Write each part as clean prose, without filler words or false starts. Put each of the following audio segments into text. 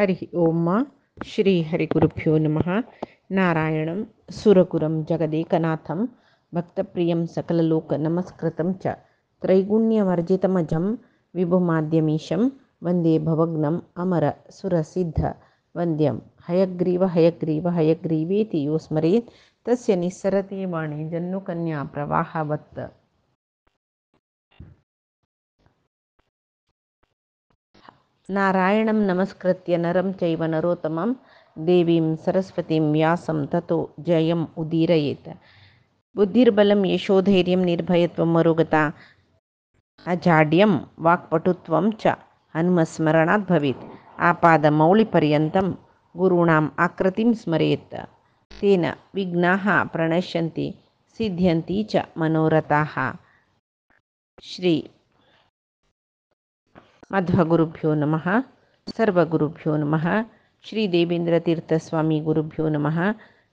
हरि ओम श्री हरिगुरुभ्यो नमः। नारायणं सुरगुरं जगदेकनाथं भक्तप्रियं सकललोकनमस्कृतं च त्रैगुण्यवर्जितमजं विभुमाद्यमीशं वन्दे भवग्नम् अमरसुरसिद्ध वन्द्यं हयग्रीव हयग्रीव हयग्रीवेति यो स्मरेत् तस्य निस्सरति वाणी जन्नुकन्या प्रवाहवत्। नारायणं नमस्कृत्य नरं चैव नरोत्तमं देवीं सरस्वतीं व्यासं ततो जयम् उदीरयेत्। बुद्धिर्बलं यशोधैर्यं निर्भयत्वं मरोगता अजाड्यं वाक्पटुत्वं च हनुमस्मरणात् भवेत्। आपादमौलिपर्यन्तं गुरूणाम् आकृतिं स्मरेत् तेन विघ्नाः प्रणश्यन्ति सिद्ध्यन्ति च मनोरथाः। श्री मध्वगुरुभ्यो नमः। सर्वगुरुभ्यो नमः। श्री देवेंद्रतीर्थस्वामी गुरुभ्यो नमः।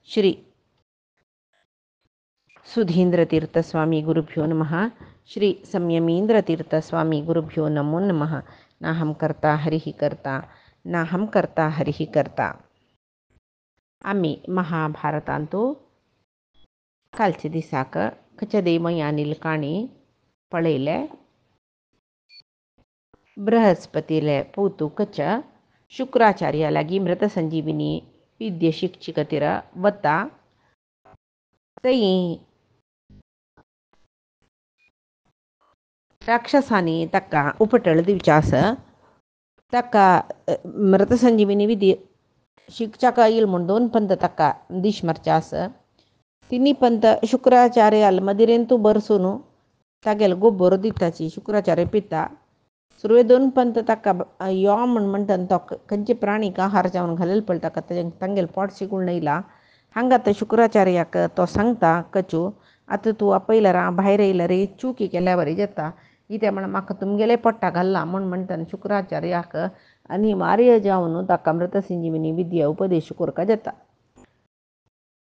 श्री सुधींद्रतीर्थस्वामी गुरुभ्यो नमः। श्री संयमींद्रतीर्थस्वामी गुरुभ्यो नमो नमः। नाहं कर्ता हरिः कर्ता नाहं कर्ता हरिः कर्ता। आम्ही महाभारतांतो कालचे दिसाक कच्या देवयानील काणी पळयले बृहस्पतीले पोतू कच शुक्राचार्यालागी मृत संजीविनी विद्ये शिक्षिकतिर वता तई राक्षसानी तक्का उपटळ दिवचास तक्का मृत संजीविनी विद्ये शिक्षक येईल म्हणून 2 पंत तक्का दिश मरचास तिन्ही पंत शुक्राचार्याल मदिरेंतू बरसून तागेल गोब्बर दिताची शुक्राचार्य पिता सुरवे 2 पंत ताका यो म्हणटान तो खंयचे प्राणी आहार जावन घालेल पळय ताका तांगेल पोट शिकून येयला हांगा तो शुक्राचार्याक तो सांगता कचू आतां तूं आपयला रा भायर येयला रे चुकी केल्या बरी जाता कित्याक म्हण म्हाका तुमगेले पोट्टा घाल्ला म्हणटान शुक्राचार्याक अनिवार्य जावन ताका मृत संजीविनी विद्या उपदेश करका जाता।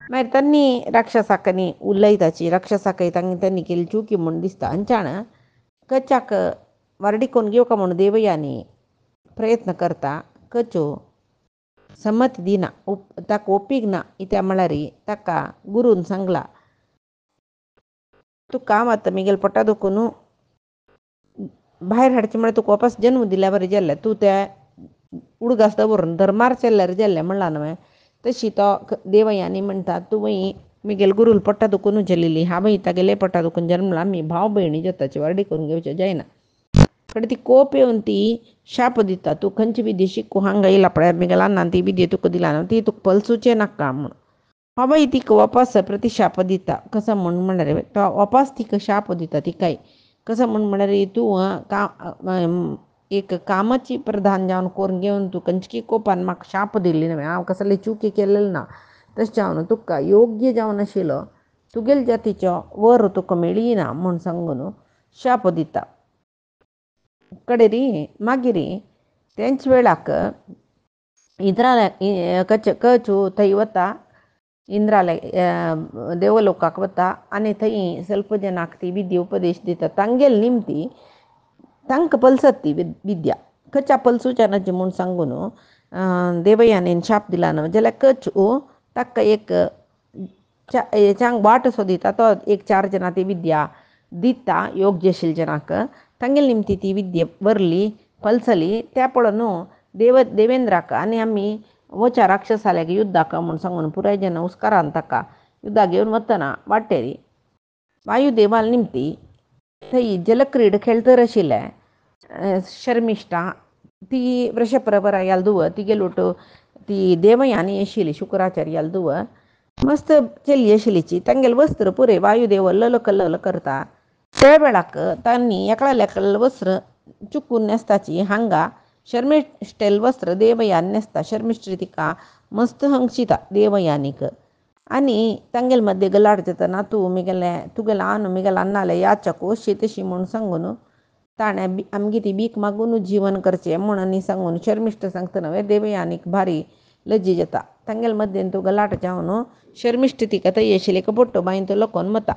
मागीर तांणी राक्षसाकनी उलयताची राक्षसाकय तांणी केली चुकी म्हूण दिसता अंचाण कचाक वारडिकोन घेवका म्हणून देवयानी प्रयत्न करता कचो संमती दिना ताका ओपीक ना कित्याक म्हळ्यार ताका गुरून सांगला तुका हांव आतां मिगेल पोटा दुखून भायर हाडचें म्हळ्यार तुका वापस जन्म दिल्या बरें जाल्लें तूं त्या उडगास दवरून धर्मार चल्ल्यार जाल्लें म्हणला न्हय। तशी तो देवयानी म्हणटा तुवें मिगेल गुरूल पोट्टा दुखून जल्लेली हांवें तागेले पोट्टा दुखून जल्मला आमी भाव भयणी जाताची वारडी करून घेवचें जायना। ती कोप येवन ती शाप दिता तूं खंयची विद्या शिकू हांगा येयला पळय मिगेल अन्नान ती विद्या तुका दिला न्हू ती तुका पलसूचें नाका म्हूण हांवें तिका वापस प्रतिशाप दिता कसो म्हूण म्हळ्यार तो वापस तिका शाप दिता तिकाय कसो म्हूण म्हळ्यार तूं एक कामाची प्रधान जावन करून घेवन तूं खंयची कोपान म्हाका शाप दिल्ली न्हय हांव कसले चुकी केलेले ना तशें जावन तुका योग्य जावन आशिल्लो तुगेल जातीचो वर तुका मेळिना म्हूण सांगून शाप दिता। कडेरी मागीर तेंच वेळाक इंद्राले कचू थंय वता इंद्राले देवलोकाक वता आनी थंय ಸ್ವಲ್ಪ जनाक ती विद्या उपदेश दिता तांगेल निमती तांकां पलसत ती विद्या कच्या पलसूच्या नजी म्हूण सांगून देवयानीन शाप दिला न्हय जाल्यार कचू ताका एक चांग वाट असो दिता तो एक 4 जना ती विद्या दिता योग्य आशिल्ल्या जनाक तांगेल निमती ती विद्या वरली पलसली त्या पळोवन देवेंद्राक आनी आमी वचा राक्षसाल्याक युद्धाक म्हूण सांगून पुराय जन हुस्कारान ताका युद्धाक घेवन वतना वाटेरी वायुदेवाल निमती थंय जलक्रीड खेळतर आशिल्ले शर्मिष्ठा ती वृषप्रभरायाल दुव तिगे लोट ती देवयानी आशिल्ली शुक्राचार्याल दुव मस्त चली आशिल्लीची तांगेल वस्त्र पुरे वायुदेव लल कल्लल करता त्या वेळाक तांणी एकल्याक वस्त्र चुकून नेसताची हांगा शर्मिष्ठेल वस्त्र देवयानी नेसता शर्मिष्ठी तिका मस्त हंगशिता देवयानीक आनी तांगेल मध्ये गलाट जातना तूं तुगेलो आनु मिगेल अन्नाले याचको अशी तशी म्हूण सांगून ताणें आमगे ती बीक मागून जीवन करचें म्हणून सांगून शर्मिष्ठ सांगतना देवयानीक भारी लज्जी जाता तांगेल मध्येन तूं गलाट जावन शर्मिष्ठ तिका थंय आशिल्ली पोट्टो बायन तो लोकोन मता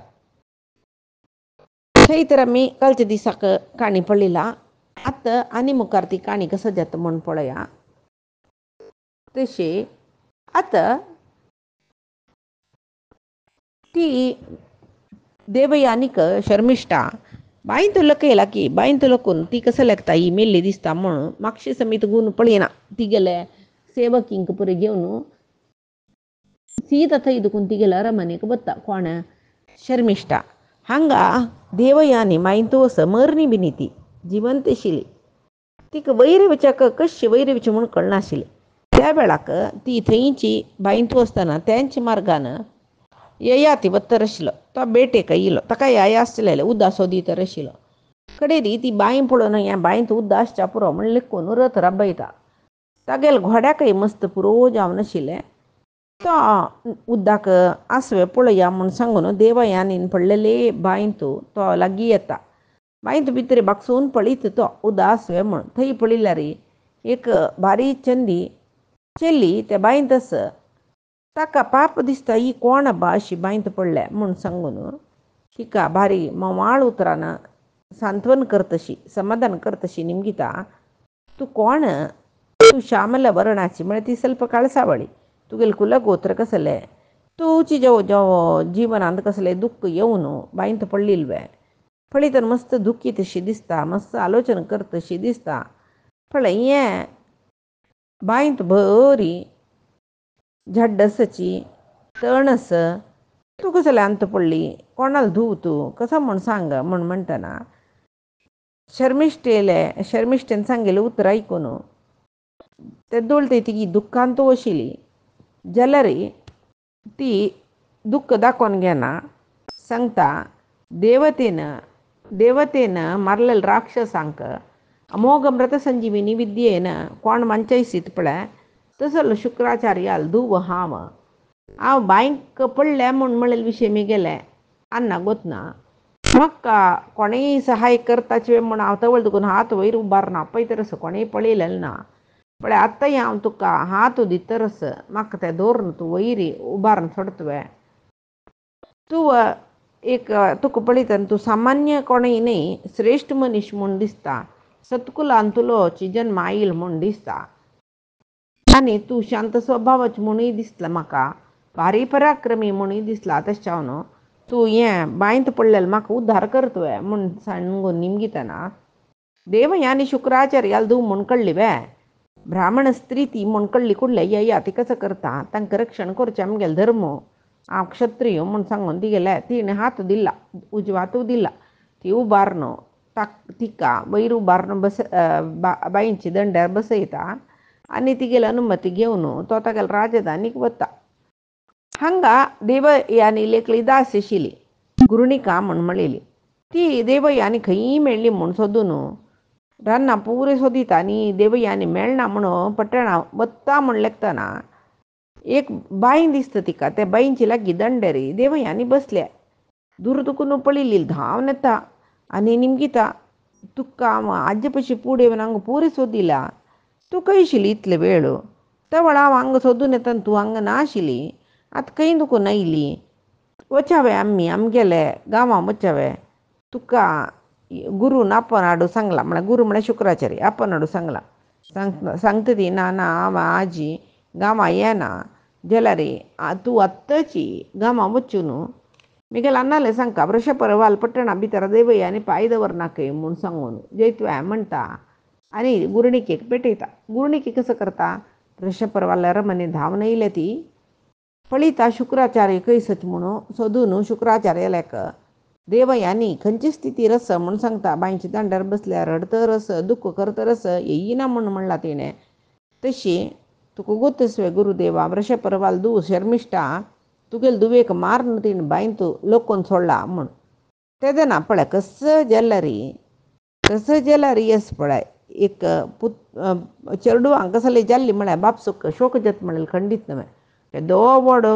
थंय तर आमी कालच्या दिसाक काणी पळयला आतां आनी मुखार ती काणी कसो जाता म्हूण पळया। तशे आतां ती देवयानीक शर्मिष्ठा बाईन तुला केला की बाईन तुला कोण ती कसं लागता ही मेल्ली दिसता म्हणून मागशे समीत गुण पळयना ती गेले सेवकींक पुरे घेवन सीत थंय दुखून ती गेल्या अरमनेक बत्ता कोण शर्मिष्ठा हांगा देवयानी मागीर तूं असं मरणी बिनी ती जिवंत आशिल्ली तिका वयर वचक कशें वयर वचें म्हूण कळनाशिल्लें त्या वेळाक ती थंयची बाईन तूं आसतना तेंच्या मार्गान ययाती वत्तर आशिल्लो तो बेटेक येयलो ताका याय आसलेलें उद्दा सोदीतर आशिल्लो कडेरी ती बाई पळोवन हें बाईंत उद्दा आसच्या पुरो म्हण लिखून रथ राबयता तागेले घोड्याकय मस्त पुरो जावन आशिल्लें तो उद्दाक आसवे पळया म्हूण सांगून देवयानीन पडलेले बाईंत तो लागीं येता बाईंत भितर बागसून पळयत तो उद्दा आसवे म्हूण थंय पळयल्यार एक बारी चंदी चेल्ली त्या बाईंत आस ताका पाप दिसता ही कोण बा अशी बाईंत पडल्या म्हूण सांगून तिका भारी मोवाळ उतरान सांत्वन करतशी समाधान करतशी निमगिता तूं कोण तूं श्यामल वर्णाची म्हळ्यार ती ಸ್ವಲ್ಪ काळसावळी तुगेलें कुलगोत्र कसलें तुजी जिवनांत कसलें दुख्ख येवन बाईंत पडलेलें पळयतना मस्त दुख्खी तशी दिसता मस्त आलोचना करतशी दिसता पळय हें बाईंत बरी झड्डसाची तणस तूं कसलें अंत पडली कोणाल धुव तूं कसो म्हूण सांग म्हूण म्हणटना शर्मिश्टेन सांगलेलें उतर आयकून ते दोळते तिगी दुख्खांत आशिल्ली जाल्यार ती दुख्ख दाखोवन घेना सांगता देवतेन मारलेल्या राक्षसांक अमोघ मृत संजीविनी विद्येन कोण मंचयसीत पळय तसलो शुक्राचार्याल धुव हांव बायंक पडल्या म्हूण म्हणलेले विशय मी गेले अन्ना गोतना म्हाका कोणेय सहाय करताचे म्हूण हांव तवळ दुखून हात वयर उबारना पळय तर असो कोणेय पळयलेलें ना पळय आतांय हांव तुका हात दितरस म्हाका तें दवरून तूं वयर उबारून सोडतवें तूं तुका पळयतना तूं सामान्य कोणेय न्ही श्रेश्ठ मनीस म्हूण दिसता सतकुलान तुलोची जन्म आयल म्हूण दिसता आनी तूं शांत स्वभावाचें म्हणूय दिसता म्हाका भारी पराक्रमी म्हणूय दिसला तशें न्हू तूं हें बायंत पडलेलें म्हाका उद्धार करतवें म्हूण सांगून निमगितना देवयानी शुक्राचार्याल धूव म्हूण कळ्ळी वे ब्राह्मण स्त्री ती म्हूण कळ्ळी कुडलें या ती कसं करता तांकां रक्षण करचें आमगेलो धर्म हांव क्षत्रीय म्हूण सांगून तिगेलें तिणें हात दिला उजवा हातू दिला ती उबारन तिका वयर उबारन बाईंची दंड्यार बसयता आनी तिगेली अनुमती घेवन तो तागेले राजधानीक वता हांगा देवयानी लेकली दास आशिल्ली गुरुणिका म्हूण म्हणलेली ती देवयानी खंय मेळ्ळी म्हूण सोदून रानां पुरे सोदिता आनी देवयानी मेळना म्हूण पट्टणा वता म्हूण लेखतना एक बाई दिसता तिका त्या बाईंची लागीं दंडेरी देवयानी बसल्या दूर दुखून पळयली धांवन येता आनी निमगिता तुका हांव आजे पयशे फुडें येवन हांगा पुरे सोदिला तूं खंय आशिल्ली इतले वेळ तेवळ हांव हांगा सोदून येता तूं हांगा ना आशिल्ली आतां खंय दुखून आयली वचावे आमगेले गांवां वचावे तुका गुरून आपोवन हाडूं सांगला म्हळ्यार गुरू म्हळ्यार शुक्राचार्य आपोवन हाडूं सांगला सांगता ती ना हांव आजी गांवां येना जाल्यार तूं आत्ताची गांवां वचून म्हगेले अन्नाले सांगता वृषपरवाल पट्टणा भितर देवयानी पांय दवरनाका म्हूण सांगून जैतवे म्हणटा आनी गुरणिकेक पेटयता गुरणिके कसं करता वृषपरवाल अरमने धांवन येयले ती पळयता शुक्राचार्य खंय सच म्हणून सोदून शुक्राचार्याक देवयानी खंयची स्थिती रस म्हूण सांगता बांयच्या दांड्यार बसल्यार रडत रस दुख्ख करत रस येयना म्हूण म्हणला तिणें तशी तुका गोतसवे गुरुदेवा वृषपरवाल धूव शर्मिश्ठा तुगेले दुवेक मारन तिणें बांयंत लोकोवन सोडला म्हूण तेदना पळय कसं जाल्यार येस पळय एक चेडवांक कसली जाल्ली म्हळ्यार बापसूक शोक जाता म्हळ्यार खंडीत न्हय केदो व्हड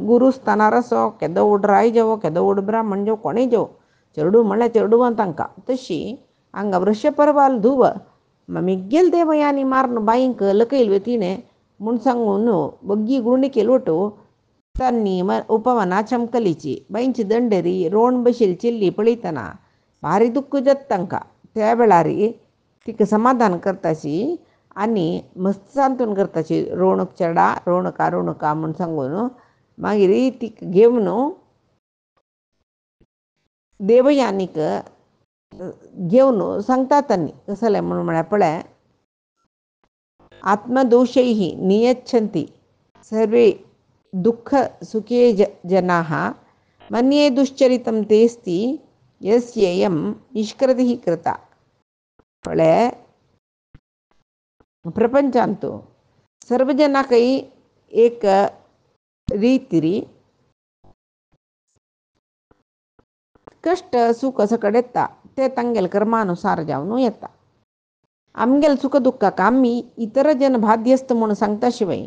गुरुस्थानार असो केदो व्हड राय जावो केदो व्हड ब्राह्मण जावं कोणेय जावं चेडूं म्हळ्यार चेडवां तांकां तशी हांगा वृषपरवाल धुव मिगेल देवयानी मारन बाईंक लकयले तिणें म्हूण सांगून बग्गी गुरणिके लोटो तांणी उपवना चमकलीची बाईंची दंडेरी रोवन बशिल्ली चिल्ली पळयतना भारी दुख्ख जाता तांकां त्या वेळार तिका समाधान करताशी आनी मस्त सांत्वन करताची रोवणूक चेडा रोवणुका म्हूण सांगून मागीर तीक घेवन देवयानीक घेवन सांगतात आनी कसले म्हणून म्हळ्यार पळय आत्मदोषैः नियच्छन्ति सर्वे दुःख सुखे जनाः मन्ये दुश्चरितं तेस्ति यस्येयं निष्कृतिः कृता. पळय प्रपंचांतू सर्व जना काही एक रीती कष्ट सुख सकट येता ते तांगेल कर्मानुसार जावन येता. आमगेल सुख दुःखाक आम्ही इतर जन बाध्यस्त म्हणून सांगता शिवाय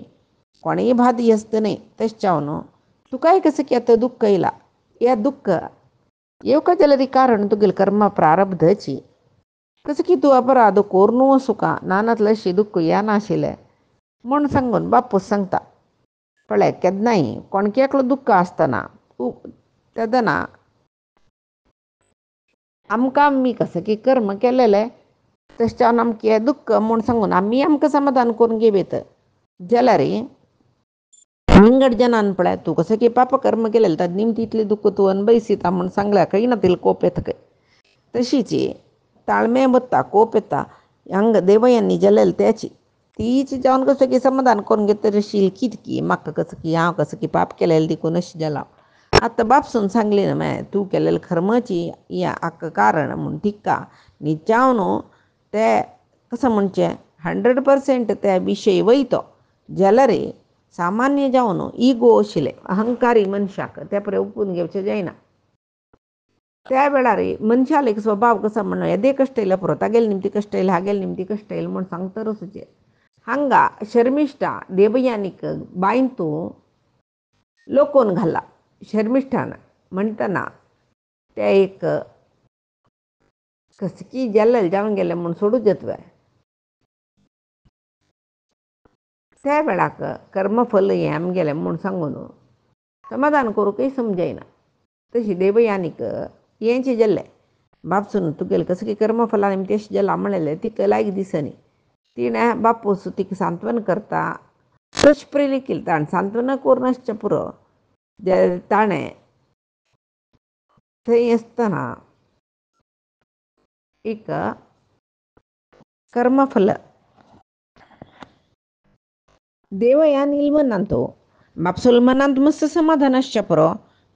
कोणीही बाध्यस्त नाही. तशावन तुकाय कसं की आता दुःख येला या दुःख येवका जलरी कारण तुगेल कर्म प्रारब्धची कसं की तू अपराध कोरनू सुका नानातलशी दुःख या नाशिले म्हूण सांगून बापूस सांगता. पळय केन्नाय कोणके एकलो दुःख आसतना तेदना आमकां आमी कसं की कर्म केलेले तशें आमके दुःख म्हूण सांगून आमी आमकां समाधान करून घेवेत जाल्यार विंगड जनान पळय तू कसं की पाप कर्म केलेलं तर निमती इतली दुःख तू अनुभविसिता म्हूण सांगल्या काही ना तिला कोप येता काय. तशीच ताळमे बत्ता कोप येता हंग देवयांनी जलेल त्याची तीच जावन कसं की समाधान करून घेतली शील कितकी म्हाका कसं की हांव कसं की पाप केलेलं देखून अशें जाला. आतां बापसून सांगली ना माय तू केलेलं कर्माची या हाक कारण म्हूण तिका न्ही ते कसं म्हणचें 100% त्या विशयी वयतो जाल्यार सामान्य जावन इगो आशिल्ले अहंकारी मनशाक त्या परे उपून घेवचें जायना. त्या वेळार मनशाला एक स्वभाव कसा म्हणून येदे कश्ट येयला पुरो तागेल निमती कश्ट येयला हागेल निमती कश्ट येयला म्हूण सांगतरूच हांगा शर्मिष्ठा देवयानीक बायंतू लोकोवन घाला. शर्मिष्ठान म्हणटना ते एक कसं की जल्लेल जावन गेले म्हूण सोडूच येतवे. त्या वेळाक कर्मफल हें आमगेलें म्हूण सांगून समाधान करूंकय समजयना. तशी देवयानीक हेंचें जाल्लें बापसून तुगेलें कसं की कर्मफला निमती अशें जाला म्हणलेलें तिका लायक दिसनी. तिणें बापूस तिका सांत्वन करता तशें प्रेली केली. ताणें सांत्वन करून आसचें पुरो ताणें थंय आसतना एक कर्मफल देवयानी मनांतो बापसूल मनांत मस्त समाधान आसचें पुरो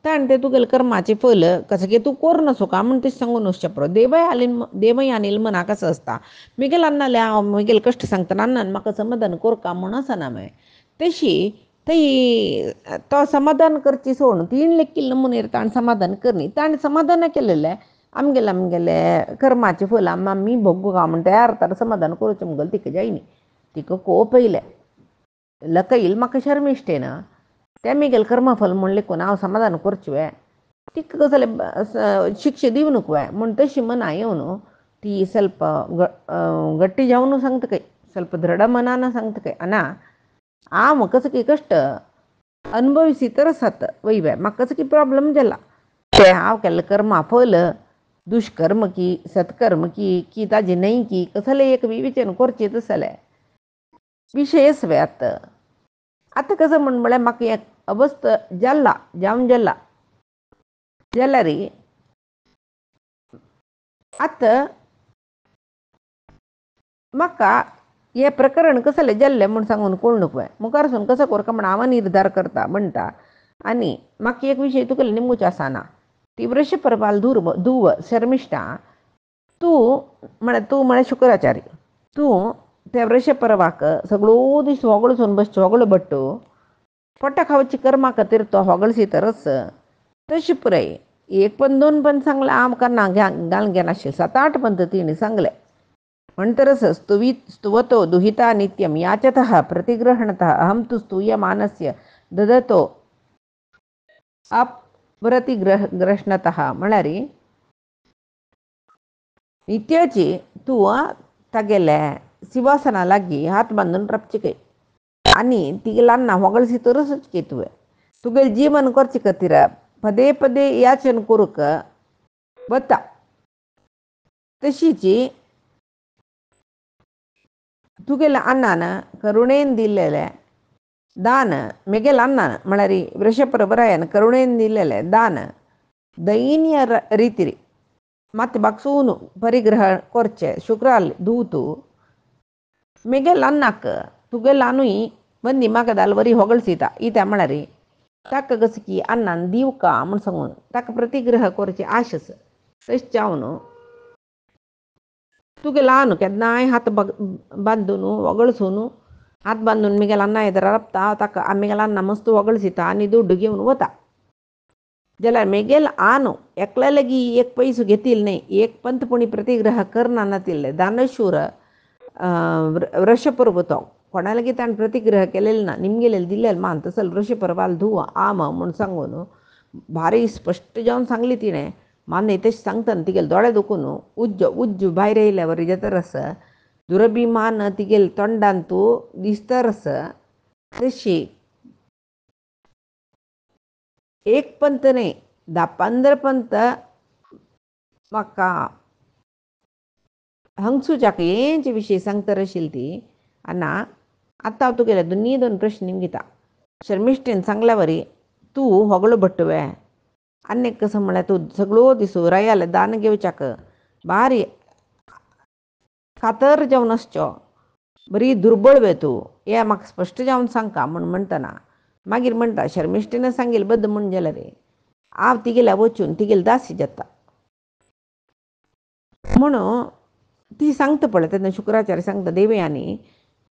ताणें तें तुगेलें कर्माचें फल कसं की तू कोर नसोका म्हूण तशें सांगून वचचें पुरो. देवयानील मनाक कसं आसता मिगेल अन्नाले हांव मिगेल कश्ट सांगतना अन्नान म्हाका समाधान कोरका म्हूण आसना माय. तशी थंय तो समाधान करची सोडून तीन लेखील नमुनेर ताणें समाधान करनी. ताणें समाधान केलेलें आमगेले कर्माचें फल आमी भोगूंक म्हूण तयार तर समाधान करूचें मुगल तिका जायनी. तिका कोप येयलें लका येईल म्हाका शर्मिश्टेन तें मिगेल कर्मफल म्हूण लेकून हांव समाधान करचें तिका कसलें शिक्षा दिवनूक म्हूण तशी मना येवन ती ಸ್ವಲ್ಪ गट्टी जावन सांगता काय ಸ್ವಲ್ಪ दृढ मनान सांगता काय अना हांव कसं की कश्ट अनुभविसी तरच आतां वयवे म्हाका कसं की प्रॉब्लेम जाला तें हांव केल्लें कर्मा फल दुष्कर्म की सत्कर्म की ताजें न्हय की कसलें एक विवेचन करचें तसलें विशय आसवे आतां कसं म्हळ्यार म्हाका एक अवस्था जावन जाला जाल्यार आतां म्हाका हें प्रकरण कसलें जाल्लें म्हूण सांगून कळनूक मुखारसून कसो करता म्हूण हांव निर्धार करता म्हणटा. आनी म्हाका एक विशय तुगेलें निमूच आसना ती वृषपर्वाल धुव शर्मिष्ठा तूं म्हळ्यार शुक्राचारी तूं त्या वृषपर्वाक सगळो दीस होगळसून बसचें होगळ भट्टू पोटा खावची कर्मा खातीर तो होगळशी तरच तशें पुराय 1 पण 2 पण सांगलें हांव केन्ना घालून घेनाशिल्लें 7-8 पद्दतींनी सांगलें म्हणटरच स्तुवतो दुहिता नित्यं याचतः प्रतिगृह्णतः अहं तु स्तूयमानस्य ददतो अपप्रतिगृह्णतः म्हळ्यार नित्याची तूं तागेलें सिंहासना लागीं हात बांदून रावचें काय आनी तिगेलांना होगळशी तरच की तुगेलें जीवन करचे खातीर पदे पदे याचन करूंक वता. तशीच तुगेला अन्नान करुणेन दिलेले दान मेगेल अन्नान म्हळ्यार वृषपरबरायन करुणेन दिलेले दान ದೈನ್ಯ ರೀತಿರಿ ಮತ್ತೆ ಬಗ್ಸೂನು ಪರಿಗ್ರಹ ಕೊರ್ಚೆ ಶುಕ್ರಾಲ್ ದೂತು ಮೆಗೆಲ್ ಅನ್ನಕ್ ತುಗೆಲ್ ಅನುಯಿ ಬಂದಿ ಮಗದಾಲ್ ವರಿ ಹೊಗಳ್ಸಿತ ಈತ ಮಳರಿ ताक गसकी अन्नान दीव का म्हण सांगून ताका प्रतिग्रह करचे आशस तश जावन तुगे ल्हान केन्नाय हात बांदून वगळसून हात बांदून मिगेल अन्न येदर रपता ताका मिगेल अन्न मस्त वगळसिता आनी दुड्ड घेवन वता जाल्यार मेगेल आनो एकल्या लेगी एक पयसो घेतिल्ले न्ही एक पंतपणी प्रतिग्रह करना नातिल्ले दानशूर वृषपर्व तो कोणा लेगी ताणें प्रतिग्रह केलेले ना निमगेलेले दिलेले मान तसल वृषपर्वाल धुव आम म्हूण सांगून भारी स्पश्ट जावन सांगली तिणें मान्य तशें सांगतना तिगेले दोळे दुखून उज्ज उज्ज भायर येयल्यावर येतरस दुरभिमान तिगेले तोंडांतू दिसतरस तशी एक पंत न्ही 10-15 पंत म्हाका हंगसूच्याक हेंचे विशीं सांगतर आशिल्ली ती अण्णा आतां हांव तुगेले दोन प्रश्न निमगिता शर्मिश्टेन सांगल्या वरी तूं होगळो भट्टवे आनी कसं म्हळ्यार तूं सगळो दीस रायाले दान घेवच्याक भारी कातर जावन आसच्यो बरी दुर्बळ वे तूं हें म्हाका स्पश्ट जावन सांगता म्हूण म्हणटना मागीर म्हणटा शर्मिश्टेन सांगेल बद्द म्हूण जाल्यार हांव तिगेल्या वचून तिगेले दासी जाता म्हणून ती सांगता पळय तेन्ना शुक्राचार्य सांगता देवयानी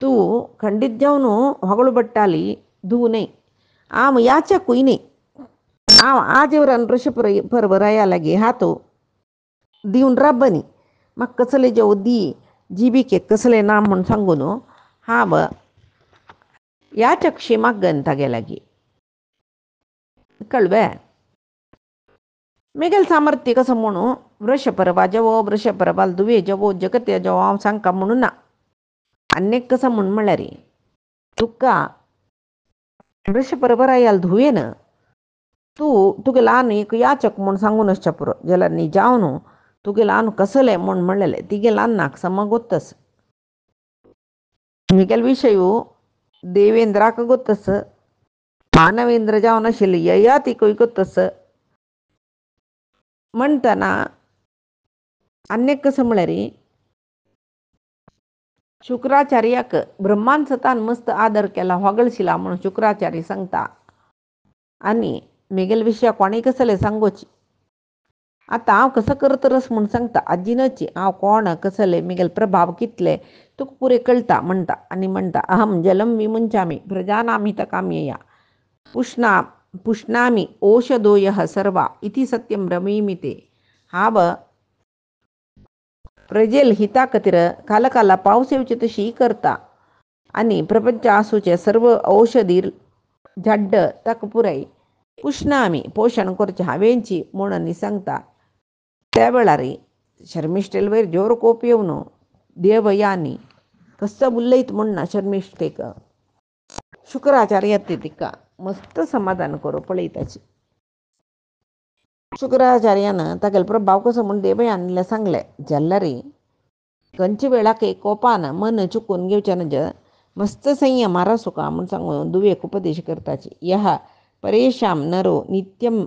तूं खंडीत जावन होगळो भट्टाली धुव न्ही हांव याचकूय न्ही हांव आजेवरान वृषपर्व राया लागी हातो दिवन रब्बनी म्हाका कसले जेव दी जिबिके कसले ना म्हूण सांगून हांव याचकशी मागन तागे लागी कळ्ळें मेगेल सामर्थ्य कसं म्हणून वृषपर्वा जेवो वृषपर्वाल दुवे जेवो जगत्या जेवो हांव सांगता म्हणून ना आनीक कसं म्हूण म्हळ्यार तुका वृषपर्वरायाल धुवेन तूं तुगे ल्हान एक याचक म्हूण सांगून आसच्या पुरो जाल्यार न्ही जावन तुगे ल्हान कसलें म्हूण म्हणलेलें तिगे ल्हानाक समज गोत्तस मिगेल विशय देवेंद्राक गोत्तस मानवेंद्र जावन आशिल्ले ययातिकूय गोत्तस म्हणटना आनीक कसं म्हळ्यार शुक्राचार्याक ब्रह्मान सतान मस्त आदर केला होगळशिला म्हणून शुक्राचार्य सांगता आनी मेगेल विशय कोणें कसले सांगोची आतां हांव कसं करतरस म्हूण सांगता आजीनची हांव कोण कसले मेगेल प्रभाव कितले तुका पुरे कळटा म्हणटा आनी म्हणटा अहम जलम विमुंचामी प्रजानाम हितकाम्यया पुष्णामी ओषधोयः सर्वा इति सत्यं ब्रवीमि ते हांव प्रजेल हिता खातीर काला पावस येवचे तशी करता आनी प्रपंच आसूचे सर्व औषधी झाड्ड ताका पुराय पुष्णामी पोशण करचें हांवेंची म्हणून सांगता त्या वेळार शर्मिश्टेल वयर जोर कोप येवन देवयानी कसं उलयत म्हणना शर्मिश्टेक शुक्राचार्य येता तिका मस्त समाधान करूं पळयताची शुक्राचार्यान तागेलो प्रभाव कसो म्हूण देवयानीला सांगलें जाल्यार खंयचे वेळाक कोपान मन चुकून घेवचें नज मस्त संयम आरासुका म्हूण सांगून दुवेक उपदेश करताची यः परेशां नरो नित्यं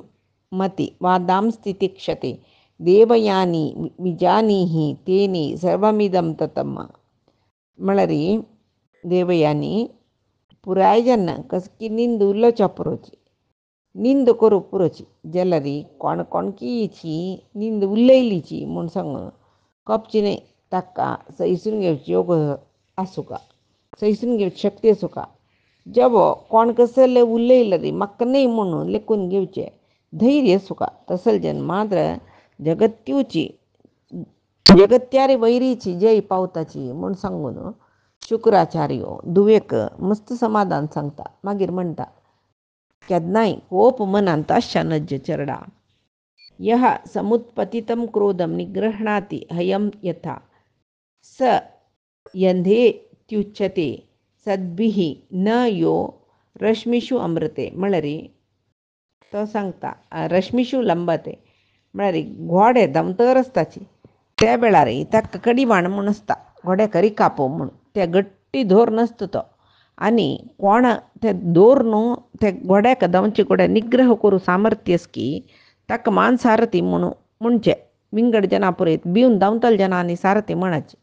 मती वादां स्थितिक्षते देवयानी विजानीहि तेनी सर्वमिदं ततम म्हळ्यार देवयानी पुराय जेन्ना कसकी निंद उरलोच्या पुरोची निंद करूं पुरोची जाल्यार कोण कोणकीची निंद उरलेलीची म्हूण सांगून कपची न्ही ताका सैसून घेवची योग आसूं का सैसून घेवची शक्ती आसूं का जेवो कोण कसले उरलेले म्हाका न्ही म्हणून लेखून घेवचें धैर्य आसूं का तसल जेन्ना मात्र जगत्यारी वैरीची जय पावताची म्हूण सांगून शुक्राचार्य दुवेक मस्त समाधान सांगता मागीर म्हणटा केन्नाय कोप मनांत आसच्या नज चरडा यः समुत्पतितं क्रोधं निगृह्णाति हयं यथा स यंधेत्युच्यते सद्भिः न यो रश्मिषु अमृते म्हळ्यार तो सांगता रश्मिषु लंबते म्हळ्यार घोडे दमतर आसताची त्या वेळार ताका कडिवाण म्हूण आसता घोड्याक रिकापो म्हूण त्या गट्टी धोर नसतो तो आणि कोण ते दोर न्हू ते गोड्याक दवचे गोड्या निग्रह करू सामर्थ्यस की ताका मान सारथी म्हणचे विंगड जना पुरयत भिवन धांवतल जना आनी सारथी म्हणाचे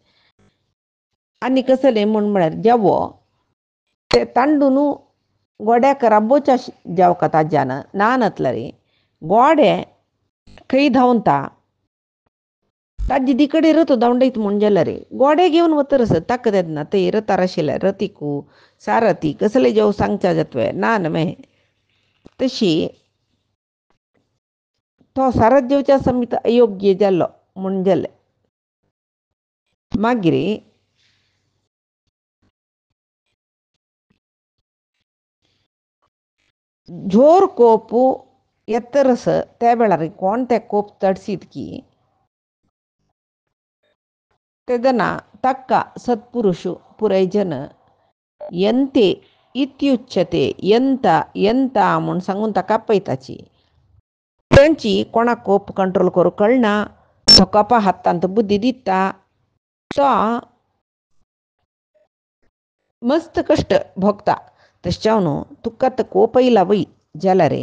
आनी कसले म्हळ्यार जेवो ते तांडून गोड्याक राबोवच्या जेवका ताज्यान नानतले गोडे खंय धांवता ताजी दिकडे रथ धांवडयत म्हूण जाल्यार गोडे घेवन वता रस ताका तेदना ते रथार आशिल्ले रथिकू सारथी कसले जेव सांगच्या जातवे ना न्हय तशी तो सारथ जेवच्या समीत अयोग्य जाल्लो म्हूण जालें मागीर जोर कोप येतरस त्या वेळार कोण ते कोप तडसीत की तेदना तक्का सत्पुरुषु पुरैजन ಎಂತೆ इत्युच्यते ಎಂತ म्हूण सांगून ताका आपयताची तांची कोणाक कोप कंट्रोल करूं कळना तो कोपा हातांत बुद्धी दिता तो मस्त कश्ट भोगता तशें न्हू तुका तो कोप येयला वय जाल्यार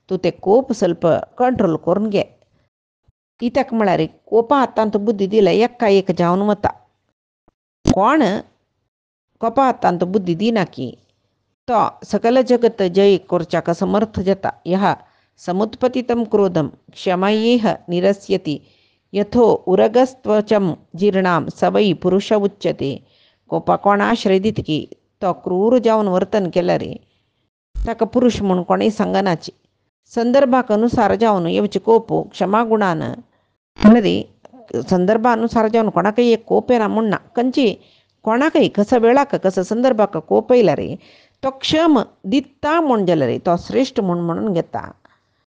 तूं ते कोप ಸ್ವಲ್ಪ कंट्रोल करून घे कित्याक म्हळ्यार कोपा हातांत बुद्धी दिला एका एक जावन वता कोण कोपा हातांत बुद्धी दिना की तो सकल जगत जय करच्याक समर्थ जाता ह्या समुत्पतितं क्रोधं क्षमयेह निरस्यति यथो उरगस्त्वचं जीर्णां सवै पुरुष उच्यते कोपा कोण आश्रय दित की तो क्रूर जावन वर्तन केल्यार ताका पुरुष म्हूण कोणेय सांगनाची संदर्भाक अनुसार जावन येवचे कोप क्षमा गुणान म्हळ्यार संदर्भानुसार जावन कोणाकय एक कोप येना म्हूण ना खंयची कोणाकय कसा वेळाक कसा संदर्भाक कोप येयल्यार तो क्षम दिता म्हूण जाल्यार तो श्रेश्ठ म्हणून घेता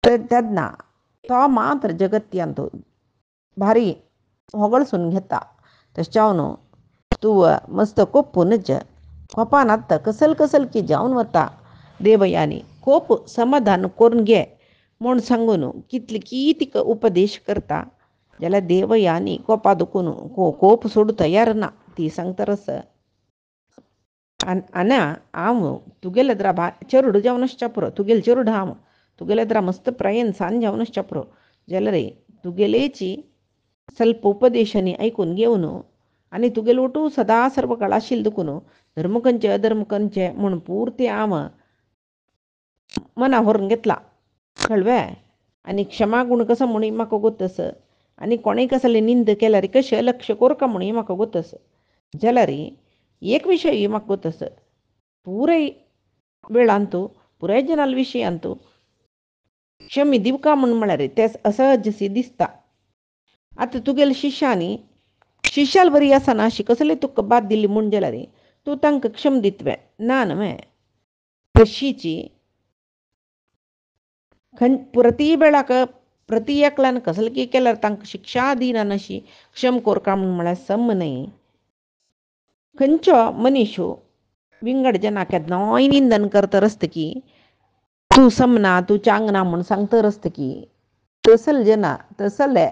तेदना तो मात्र जगत्यांत भारी होगळसून घेता तशें न्हू तूं मस्त कोपूनच कोपान आत्ता कसल की जावन वता देवयानी कोप समाधान करून घे म्हूण सांगून कितली तिका उपदेश करता जाल्यार देवयानी कोपा दुखून कोप सोडूं तयार ना ती सांगता रस आना हांव तुगेले द्रा चेरूड जावनच पुरो तुगेले चेरूड हांव तुगेले द्रा मस्त प्रयन सान जावनच पुरो जाल्यार तुगेलेची ಸ್ವಲ್ಪ उपदेशांनी ऐकून घेवन आनी तुगेले ओटू सदा सर्व काळ आशिल्ल दुखून धर्म खंयचे अधर्म खंयचे म्हूण पुर्ती हांव मना व्हरून घेतला कळवे आनी क्षमा गुण कसो म्हूण म्हाका गोतस आनी कोणेय कसले निंद केल्यार कशें लक्ष कोरका म्हूण म्हाका गोतस जाल्यार एक विशय म्हाका गोतस पुराय वेळांतू पुराय जनाल विशयांतू क्षमी दिवका म्हूण म्हळ्यार ते असहजशी दिसता आतां तुगेले शिश्यांनी शिश्याल बरी आसना अशी कसले तुका बाद दिल्ली म्हूण जाल्यार तूं तांकां क्षम दितवे ना न्हय तशीची प्रती वेळाक प्रती एकल्यान कसले केल्यार तांकां शिक्षा दिना अशी क्षम कोरका म्हूण म्हळ्यार सम न्हय खंयचो मनीसू विंगड जना केन्नाय निंदन करता रस्त की तूं समना तूं चांगना म्हूण सांगता रस्त की तसल जना तसले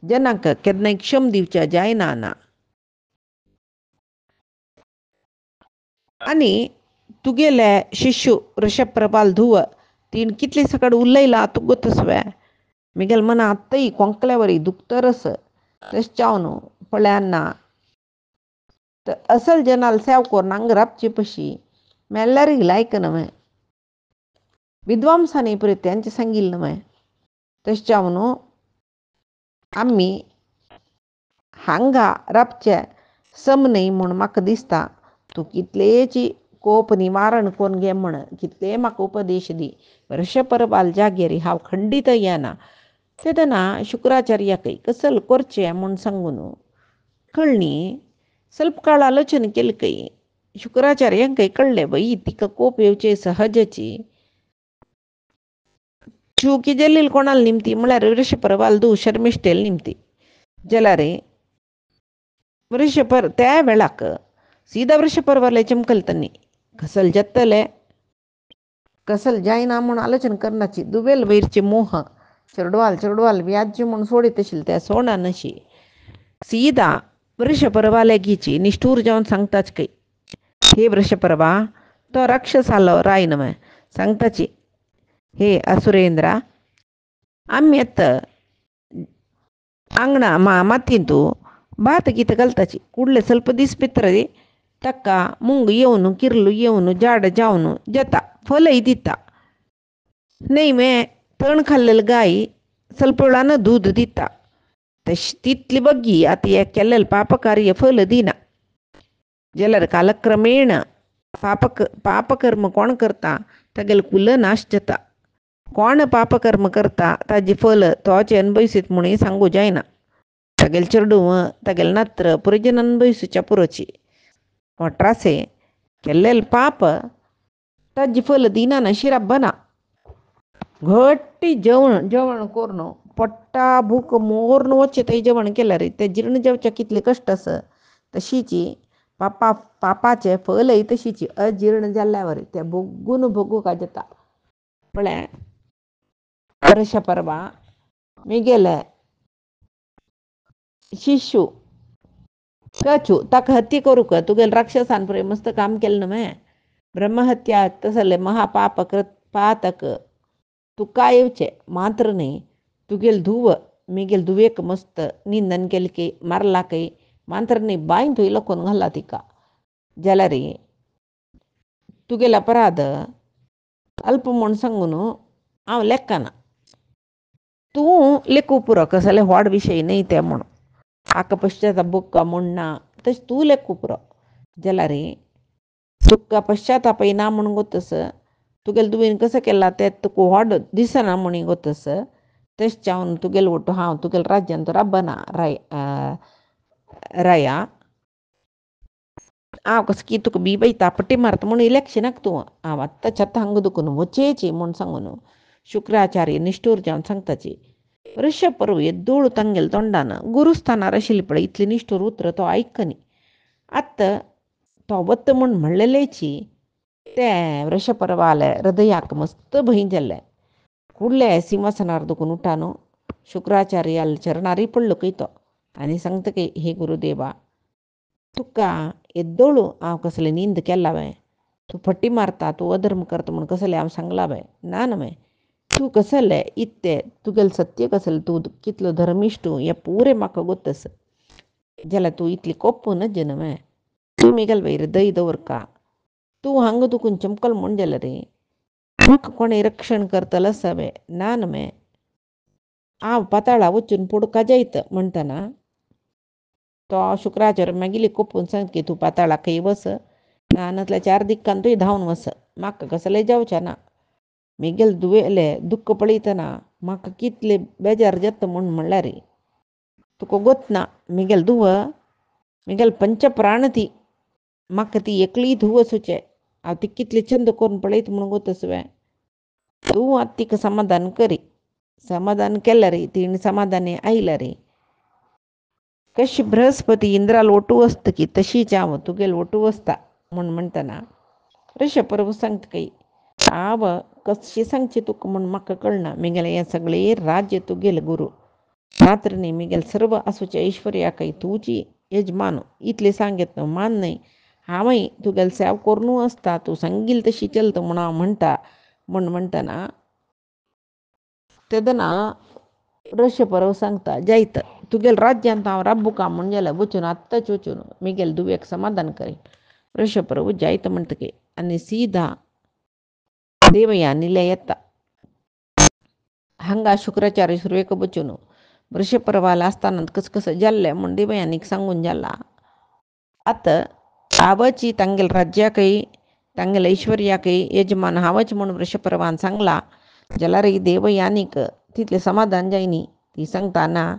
जनाक केन्नाय क्षम दिवचे जायना ना आनी तुगेले शिशू ऋषप्रभाल धुव तीन कितले सकाळ उलयला तूं गोतसवे मिगेल मना आत्ताय कोंकल्या वरी दुखतरस तशें चावन पळयाना असल जनाल सेव कोरून हांगा राबची पशी मेल्यार लायक न्हय विद्वांसांनी पळय तेंचे सांगिल्लें न्हय तशें चावन आमी हांगा राबचे सम न्हय म्हूण म्हाका दिसता तूं कितलेची कोप निवारण करून घे म्हण कितले म्हाका उपदेश दी वर्षपरबाल जागेर हांव खंडीत येना तेदना शुक्राचार्याकय कसल करचें म्हूण सांगून कळ्ळी ಸ್ವಲ್ಪ काळ आलोचना केली कय शुक्राचार्यांकय कळ्ळें बाई तिका कोप येवचे सहजची चुकी जाल्ली कोणाल निमती म्हळ्यार वृषपरबाल धू शर्मिश्टेल निमती जाल्यार त्या वेळाक सीदा वृषपरबाले चमकल तन्नी कसल जत्तले कसल जायना म्हूण आलोचना करनाची दुवेल वैरचे मोह चेडवाल व्याज्य म्हूण सोडीत आशिल्ले ते सोडा नशी सीदा वृषपर्वा लेगीची निष्ठूर जाऊन सांगताच काही, हे वृषपर्वा तो राक्षस आलो रायनमय सांगताची, हे असुरेंद्रा आम्ही आता ಅಂಗಣ ಮಾತಿಂತು ಬಾತ ಗೀತ ಕಲ್ತಾಚಿ ಕೂಡಲೇ ಸ್ವಲ್ಪ ದಿಸ್ ಪಿತ್ರದೆ ತಕ್ಕ ಮುಂಗು येवनु किरलू येवनु जाड जावनु जता फल दिता नाही मे तण खाल्लेलं गाई ಸ್ವಲ್ಪ वेळानं दूध दिता तिथली बग्गी आता या केलेलं पापकार्य फल दिना जलर कालक्रमेण पापकर्म कोण करता तगेल कुल नाश जाता कोण पापकर्म करता ताजी फल तोचे अनुभविसित म्हणून सांगू जायना तगेल चरडू तगेल नत्र पुरजन अनुभविसूच्या पुरोची ಒಟ್ರಾಸೆ ಕೆಲ್ಲೆಲ್ ಪಾಪ ताजी फल दिना ना शिरा बना घट्टी जेवण कोरनो पट्टा भूक मोरन वच्चे ते जेवण केलं रे ते जीर्ण जेवच्या कितले कष्ट अस तशीची पापाचे फलही तशीची अजीर्ण जाल्ल्यावर त्या भोगू का जाता पण वर्ष परवा मी गेले शिशू कचू ताक हत्या करू का तुगेल राक्षसांपुरे मस्त काम केलं ना मैं ब्रह्महत्या तसले महापापकृत पातक तू काय येवचे मात्र नाही तुगेल धुव मी गेल धुवेक मस्त निंदन केलं की मारला काही मात्र नाही बाईन तू इलकोन घाला तिका जलरी तुगेल अपराध अल्प म्हण सांगून हांव लेक्काना तू लेखू पुरो कसले व्हड विषय नाही ते म्हणून आक पश्चाताप बुक्का म्हणना तश तू लेखू पुरो जलारी तुका पश्चाताप ना म्हणून गोतस तुगेल तुवेन कसं केला ते तुका व्हड दिसना म्हणून गोतस तश चावन तुगेल वटू हांव तुगेल राज्यान तो राबना राया हांव कसं की तुका बी बैता पट्टी मारता म्हणून इलेक्शनाक तू हांव आत्ता छत्ता हांग दुखून वचेची म्हूण सांगून शुक्राचार्य निष्ठूर जावन सांगताची वृषपर्व ಎದ್ದೋಳು ತಂಗೆಲ್ ತೊಂಡಾನ ಗುರುಸ್ಥಾನಾರ ಶಿಲ್ಪಳ ಇತ್ಲಿ ನಿಷ್ಠೂರ್ ಉತ್ತರ तो ऐकनी आत्ता तो वत्त म्हूण म्हणलेलेची ते वृषपर्वाले हृदयाक मस्त भंय जाल्ले कुडले सिंहासनार दुखून उठानो शुक्राचार्याल चरणारी पडलो कैतो आनी सांगता की हे गुरुदेवा तुका ಎದ್ದೋಳು हांव कसले निंद केलावे तू फट्टी मारता तू अधर्म करता म्हणून कसले हांव सांगलावे ना नमे तू कसले इत्ते तुगेल सत्य कसले तू कितलो धर्मिष्ठू या पूरे म्हाका गोतस जाल्यार तू इतली कोप्पू नज नमे तू मिगल वयर दय दवरका तू हांग दुखून चमकल म्हूण जाल्यार रे म्हाका कोणें रक्षण करतलो सवे ना नमे हांव पाताळा वचून पुडका जायत म्हणटना तो शुक्राचार्य मागिली कोपून सांग की तू पाताळाक वस नानतल्या 4 दिक्कान तूं धांवन वस म्हाका कसले जावचें ना मिगेल दुवेले दुःख पळयतना म्हाका कितले बेजार जाता म्हूण म्हणल्यार रे तुका गोतना मिगेल धुव मिगेल पंचप्राण ती म्हाका ती एकली धुव सुचे हांव ती कितली छंद करून पळयता म्हणून गोतस वे तूं आतां तिका समाधान करी समाधान केल्यार रे तिणें समाधानी आयल्या रे कशी बृहस्पती इंद्राल ओटू वसता की तशीच हांव तुगेल ओटू वसता म्हूण म्हणटना वृषपर्व सांगता काही हांव कशी सांगची तुका म्हूण म्हाका कळना मिगेले हें सगळें राज्य तुगेल गुरू मात्र न्ही मिगेल सर्व आसूच्या ऐश्वर्याकय तुजी यजमान इतले सांगत मान न्ही हांवय तुगेल सेव करूं आसता तूं सांगील तशी चलता म्हूण हांव म्हणटा म्हूण म्हणटना तेदना वृषपर्व सांगता जायत तुगेल राज्यांत हांव राबुका म्हूण जाल्यार वचून आत्ताच वचून मिगेल दुवेक समाधान करी वृषपर्व जायत म्हणटकी आनी सीधा देवयानीले येता हांगा शुक्राचार्य सुरवेक बचून वृषपर्वाला आसतना कसं जाल्लें म्हूण देवयानीक सांगून जाला आतां हांवची तांगेल राज्याकय तांगेल ऐश्वर्याकय यजमान हांवच म्हूण वृषपर्वान सांगला जाल्यार देवयानीक तितलें समाधान जायनी ती सांगता ना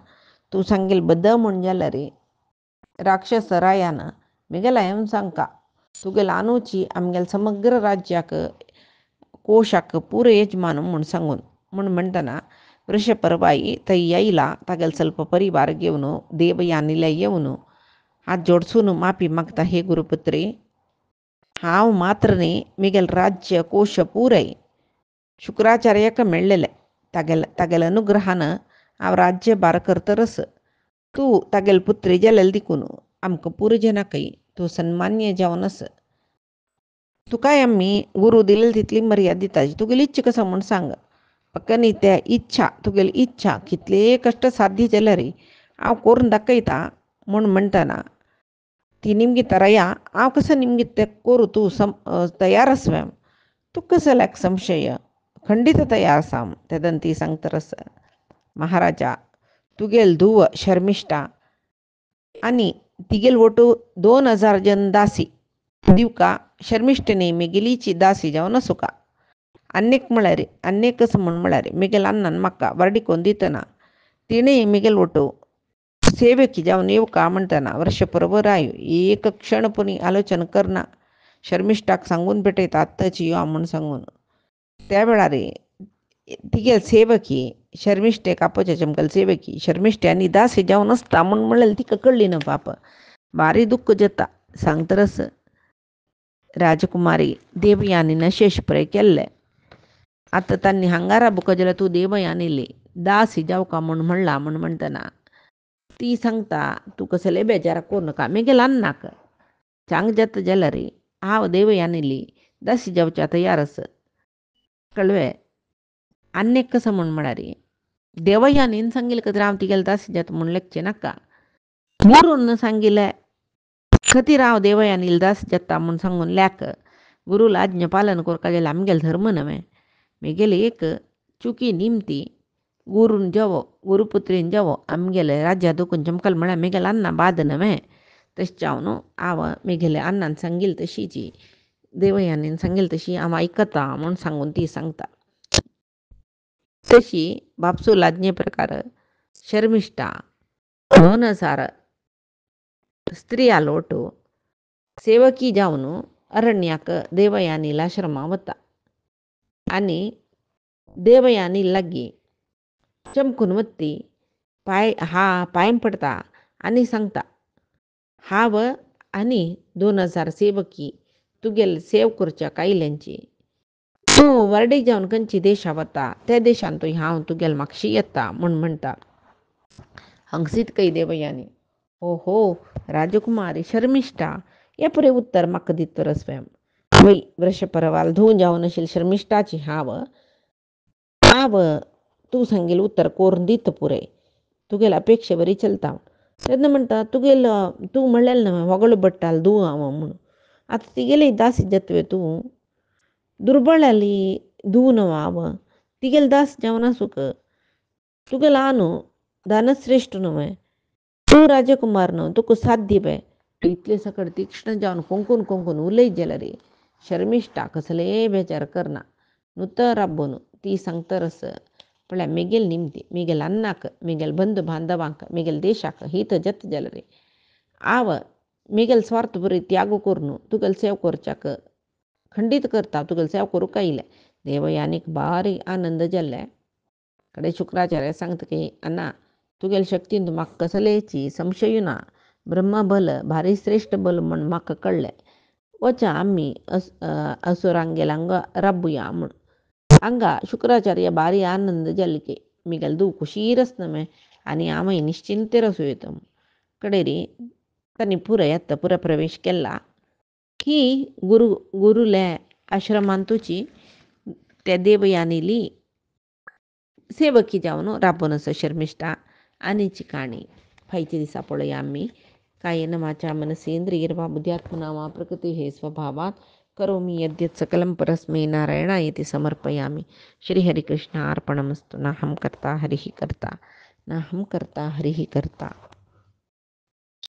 तूं सांगेल बद्द म्हूण जाल्यार राक्षस रायान मिगेल हांवें सांगका तुगेल आनुची आमगेल समग्र राज्याक कोशाक पुरे यजमान म्हूण सांगून म्हूण म्हणटना वृषपर्वाई थंय येयला तागेल ಸ್ವಲ್ಪ परिवार घेवन देवयानीले येवन हात जोडसून माफी मागता हे गुरुपुत्री हांव मात्र न्ही मिगेल राज्य कोश पुरय शुक्राचार्याक मेळ्ळेले तागेल अनुग्रहान हांव राज्यभार करतरस तूं तागेल पुत्री जाल्यार देखून आमकां पुरजेना काही तूं सन्मान्य जावन आस. तुकाय आमी गुरू दिलेली तितली मर्यादा दिताची. तुगेली इच्छा कसा म्हूण सांग. फक्त न्ही त्या इच्छा तुगेली इच्छा कितले कश्ट साध्य जाल्यार हांव करून दाखयता म्हूण म्हणटना ती निमगी तराया हांव कसो निमगी तें करूं तूं तयार आसवें. तुका कसो संशय खंडीत तयार आसा तेदन ती सांगतरस. महाराजा तुगेल धुव शर्मिष्ठा आनी तिगेल वटू 2000 जन दासी दिवका शर्मिष्ठेनी मेगेलीची दासी जावन आसूं का. अन्नेक म्हळ्यार अन्नेक कसो म्हूण म्हळ्यार मेगेल अन्नान म्हाका वारडी कोन्न दितना तिणें मेगेल वटू सेवकी जावन येवका म्हणटना वर्षभर आयो एक क्षण पुनी आलोचना करना शर्मिष्ठाक सांगून पेटयता आत्ताची यो म्हूण सांगून. त्या वेळार तिगेल सेवकी शर्मिष्ठेक आपोवच्या चमकल सेवकी शर्मिष्ठे आनी दासी जावन आसता म्हूण म्हणल्यार तिका कळ्ळी ना पाप. भारी दुख्ख जाता सांगतरस. राजकुमारी देवयानीन शेश पुराय केल्ले. आतां तांणी हांगा राबूं जाल्यार तूं देवयानीली दासी जावका म्हूण म्हणला म्हूण म्हणटना ती सांगता तूं कसले बेजार करूं नाका मेगेल अन्नाक सांग जाता जाल्यार हांव देवयानीली दासी जावच्या तयार आस. कळ्ळें. अन्नेक कसो म्हूण म्हळ्यार देवयानीन सांगिल्लें खातीर हांव तिगेले दासी जाता म्हूण लेखचें नाका. गुरून सांगिल्लें खातीर हांव देवयानील दास जाता म्हूण सांगून लेख. गुरूला आज्ञा पालन करता जाल्यार आमगेलो धर्म न्हय. मेगेले एक चुकी निमती गुरून जेवो गुरुपुत्रीन जेवो आमगेले राज्या दुखून चमकल म्हळ्यार मेगेल अन्ना बाद न्हय. तशें जावन हांव मेगेले अन्नान सांगिल्ली तशीची देवयानीन सांगिल्ली तशी हांव आयकता म्हूण सांगून ती सांगता. तशी बापसूल आज्ञे प्रकार शर्मिष्ठा 2000 स्त्री आलोटू सेवकी जावन अरण्याक देवयानीला आश्रमा वता आनी देवयानी लागीं चमकून वत्ती पांय पडता आनी सांगता हांव आनी 2000 सेवकी तुगेले सेव करच्याक आयल्यांची. तूं वर्डेक जावन खंयची देशा वता त्या देशान हांव तुगेले म्हागशी येता म्हूण म्हणटा. हंगसीत कई देवयानी ओहो राजकुमारी शर्मिष्ठा हे पुरे उत्तर म्हाका दितर स्वयं. वय वृषपरवाल धुव जावन आशिल्ली शर्मिष्ठाची हांव तूं सांगिल्लें उत्तर करून दिता पुरे तुगेले अपेक्षा बरी चलता. तेन्ना म्हणटा तूं म्हणलेलें न्हय होगळो बट्टाल धुव हांव म्हूण. आतां तिगेली दासी जातवे तूं दुर्बळ जाली धुव न्हय हांव तिगेले दास जावन आसूंक तुगेलो हांव न्हय दानश्रेश्ठ न्हय. तूं राजकुमार न्हय तुका साध्य पळय. इतले सकट तीक्ष्ण जावन कोंकून उलयत जाल्यार शर्मिष्ठा कसले बेजार करना नुतर राबून ती सांगतरस म्हळ्यार मेगेल निमती मेगेल अन्नाक मेगेल बंधू बांधवांक मेगेल देशाक हीत जाता जाल्यार हांव मेगेल स्वार्थ बरी त्याग करून तुगेले सेव करच्याक खंडीत करता तुगेले सेव करूंक आयलें. देवयानीक भारी आनंद जाल्ले. कडेन शुक्राचार्य सांगता की अन्ना तुगेले शक्तीन तूं म्हाका कसलेची संशय ना. ब्रह्मबल भारी श्रेश्ठ बल म्हूण म्हाका कळ्ळें. वचा आमी असुरांगेर हांगा राबुया म्हूण. हांगा शुक्राचार्य भारी आनंद जाल्ले की मेगेलो धुव कुशीर आसना आनी हांवय निश्चिंतेर आसूं येता. कडेरी तांणी पुरा प्रवेश केला. ही गुरुले आश्रमांतूची त्या देवयानीली सेवकी जावन राबून आसा शर्मिष्ठा आनीची काणी फायच्या दिसा पळोवया आमी. कायेन वाचा मनसेंद्रियर्वा बुद्ध्यात्मना वा प्रकृतिः स्वभावात् करोमि यद्यत् सकलं परस्मै नारायणायेति समर्पयामि. श्रीहरिकृष्णार्पणमस्तु. नाहं कर्ता हरिः कर्ता नाहं कर्ता हरिः कर्ता.